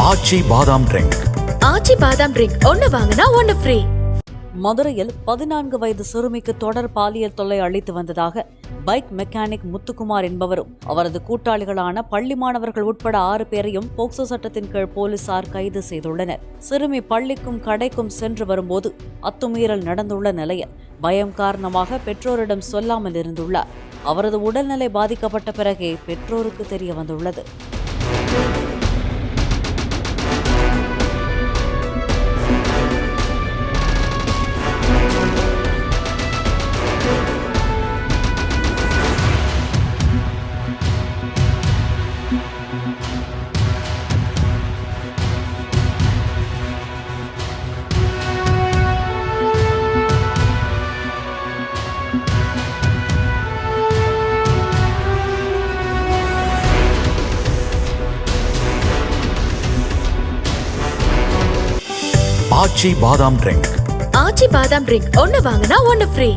ஆச்சி பாதாம் ட்ரிங்க். ஆச்சி பாதாம் ட்ரிங்க் ஒன்னு வாங்கினா ஒன்னு ஃப்ரீ. மதுரையில் 14 வயது சிறுமிக்கு தொடர் பாலியல் தொல்லை அளித்து வந்ததாக பைக் மெக்கானிக் முத்துக்குமார் என்பவரும் அவரது கூட்டாளிகளான பள்ளி மாணவர்கள் உட்பட 6 பேரையும் போக்சோ சட்டத்தின் கீழ் போலீசார் கைது செய்துள்ளனர். சிறுமி பள்ளிக்கும் கடைக்கும் சென்று வரும்போது அத்துமீறல் நடந்துள்ள நிலையில் பயம் காரணமாக பெற்றோரிடம் சொல்லாமல் இருந்துள்ளார். அவரது உடல்நிலை பாதிக்கப்பட்ட பிறகே பெற்றோருக்கு தெரிய வந்துள்ளது. ஆச்சி பாதாம் ட்ரிங்க். ஆச்சி பாதாம் ட்ரிங்க் ஒன்னு வாங்கினா ஒன்னு ஃப்ரீ.